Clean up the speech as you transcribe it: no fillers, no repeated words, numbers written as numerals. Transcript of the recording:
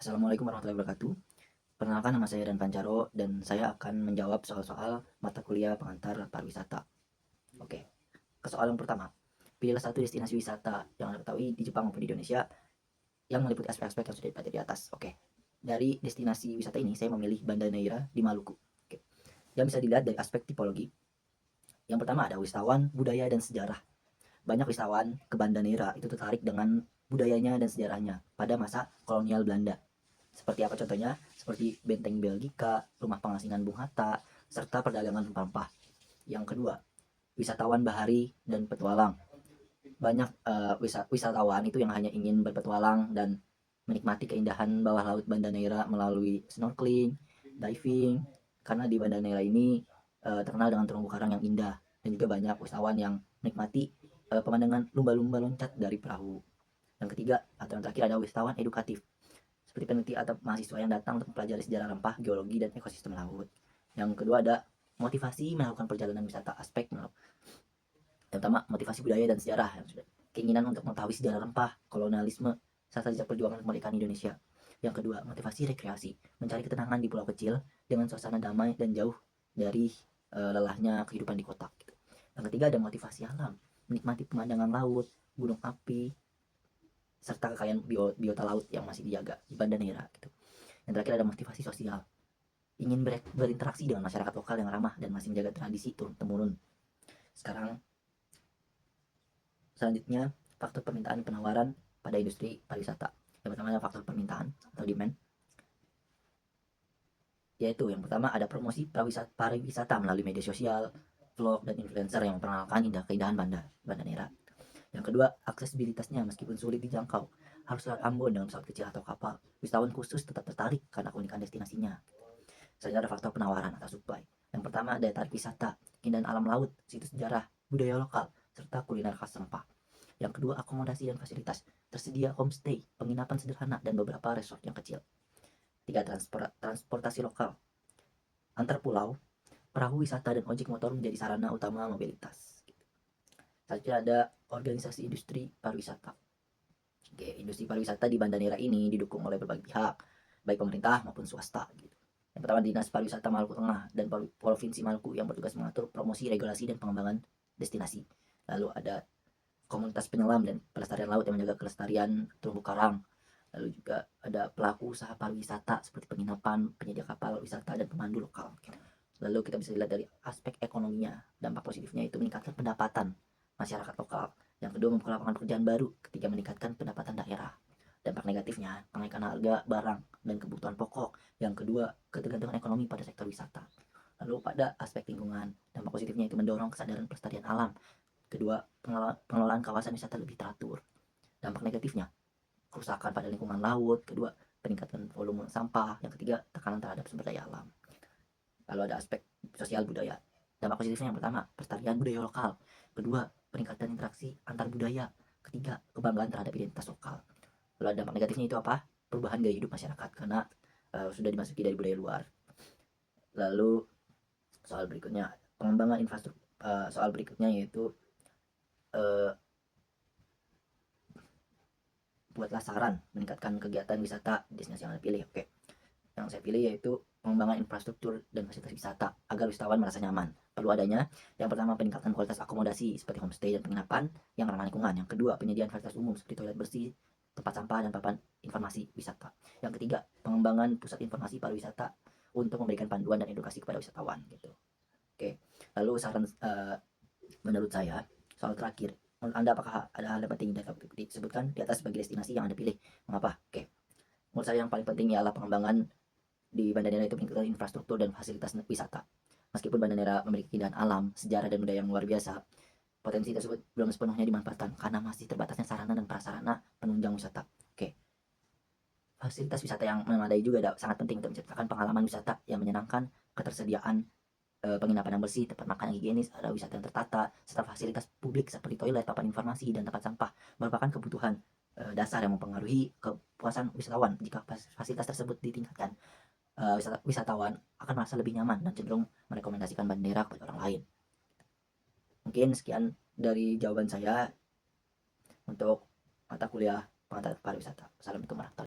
Assalamualaikum warahmatullahi wabarakatuh. Perkenalkan, nama saya Dan Pancaro dan saya akan menjawab soal-soal mata kuliah pengantar pariwisata. Oke, ke soal yang pertama. Pilihlah satu destinasi wisata yang Anda ketahui di Jepang maupun di Indonesia yang meliputi aspek-aspek yang sudah dipelajari di atas. Oke. Dari destinasi wisata ini saya memilih Banda Neira di Maluku. Oke. Yang bisa dilihat dari aspek tipologi. Yang pertama ada wisatawan, budaya dan sejarah. Banyak wisatawan ke Banda Neira itu tertarik dengan budayanya dan sejarahnya pada masa kolonial Belanda. Seperti apa contohnya? Seperti Benteng Belgika, Rumah Pengasingan Bung Hatta, serta perdagangan rempah-rempah. Yang kedua, wisatawan bahari dan petualang. Banyak wisatawan itu yang hanya ingin berpetualang dan menikmati keindahan bawah laut Banda Neira melalui snorkeling, diving, karena di Banda Neira ini terkenal dengan terumbu karang yang indah, dan juga banyak wisatawan yang menikmati pemandangan lumba-lumba loncat dari perahu. Yang ketiga atau yang terakhir ada wisatawan edukatif, seperti peneliti atau mahasiswa yang datang untuk mempelajari sejarah rempah, geologi, dan ekosistem laut. Yang kedua ada motivasi melakukan perjalanan wisata. Yang pertama, motivasi budaya dan sejarah. Keinginan untuk mengetahui sejarah rempah, kolonialisme, serta jejak perjuangan kemerdekaan Indonesia. Yang kedua, motivasi rekreasi, mencari ketenangan di pulau kecil dengan suasana damai dan jauh dari lelahnya kehidupan di kota. Yang ketiga ada motivasi alam, menikmati pemandangan laut, gunung api, serta kekayaan biota laut yang masih dijaga di Banda Neira. Yang terakhir ada motivasi sosial, ingin berinteraksi dengan masyarakat lokal yang ramah dan masih menjaga tradisi turun-temurun. Selanjutnya, faktor permintaan penawaran pada industri pariwisata. Yang pertama adalah faktor permintaan atau demand, yaitu yang pertama ada promosi pariwisata melalui media sosial, vlog, dan influencer yang memperkenalkan keindahan Banda Neira. Yang kedua, aksesibilitasnya meskipun sulit dijangkau, harus lewat Ambon dengan pesawat kecil atau kapal. Wisatawan khusus tetap tertarik karena keunikan destinasinya. Selanjutnya ada faktor penawaran atau supply. Yang pertama, daya tarik wisata, keindahan alam laut, situs sejarah, budaya lokal, serta kuliner khas rempah. Yang kedua, akomodasi dan fasilitas. Tersedia homestay, penginapan sederhana, dan beberapa resort yang kecil. Tiga, transportasi lokal. Antar pulau, perahu wisata dan ojek motor menjadi sarana utama mobilitas. Selanjutnya ada organisasi industri pariwisata. Oke, industri pariwisata di Banda Neira ini didukung oleh berbagai pihak, baik pemerintah maupun swasta. Yang pertama, Dinas Pariwisata Maluku Tengah dan Provinsi Maluku yang bertugas mengatur promosi, regulasi, dan pengembangan destinasi. Lalu ada komunitas penyelam dan pelestarian laut yang menjaga kelestarian terumbu karang. Lalu juga ada pelaku usaha pariwisata seperti penginapan, penyedia kapal wisata, dan pemandu lokal. Lalu kita bisa lihat dari aspek ekonominya. Dampak positifnya itu meningkatkan pendapatan masyarakat lokal. Yang kedua, membuka lapangan pekerjaan baru. Ketiga, meningkatkan pendapatan daerah. Dampak negatifnya, kenaikan harga barang dan kebutuhan pokok. Yang kedua, ketergantungan ekonomi pada sektor wisata. Lalu pada aspek lingkungan, dampak positifnya itu mendorong kesadaran pelestarian alam. Kedua, pengelolaan kawasan wisata lebih teratur. Dampak negatifnya, kerusakan pada lingkungan laut. Kedua, peningkatan volume sampah. Yang ketiga, tekanan terhadap sumber daya alam. Lalu ada aspek sosial budaya. Dampak positifnya yang pertama, pelestarian budaya lokal. Kedua, peningkatan interaksi antar budaya. Ketiga, kebanggaan terhadap identitas lokal. Lalu dampak negatifnya itu apa? Perubahan gaya hidup masyarakat karena sudah dimasuki dari budaya luar. Lalu soal berikutnya, pengembangan infrastruktur. Soal berikutnya yaitu buatlah saran meningkatkan kegiatan wisata destinasi yang Anda pilih. Oke. Yang saya pilih yaitu pengembangan infrastruktur dan fasilitas wisata agar wisatawan merasa nyaman. Perlu adanya yang pertama, peningkatan kualitas akomodasi seperti homestay dan penginapan yang ramah lingkungan. Yang kedua, penyediaan fasilitas umum seperti toilet bersih, tempat sampah, dan papan informasi wisata. Yang ketiga, pengembangan pusat informasi pariwisata untuk memberikan panduan dan edukasi kepada wisatawan gitu. Oke. Lalu saran menurut saya soal terakhir, menurut Anda apakah ada hal yang penting dapat disebutkan di atas sebagai destinasi yang Anda pilih? Mengapa? Oke. Menurut saya yang paling penting ialah pengembangan di Banda Neira itu meningkatkan infrastruktur dan fasilitas wisata. Meskipun Banda Neira memiliki keindahan alam, sejarah, dan budaya yang luar biasa, potensi tersebut belum sepenuhnya dimanfaatkan karena masih terbatasnya sarana dan prasarana penunjang wisata. Oke. Fasilitas wisata yang memadai juga sangat penting untuk menciptakan pengalaman wisata yang menyenangkan, ketersediaan penginapan yang bersih, tempat makan yang higienis, ada wisata yang tertata, serta fasilitas publik seperti toilet, papan informasi, dan tempat sampah merupakan kebutuhan dasar yang mempengaruhi kepuasan wisatawan. Jika fasilitas tersebut ditingkatkan, wisatawan akan merasa lebih nyaman dan cenderung merekomendasikan Banda Neira kepada orang lain. Mungkin sekian dari jawaban saya untuk mata kuliah pengantar pariwisata. Assalamualaikum warahmatullahi wabarakatuh.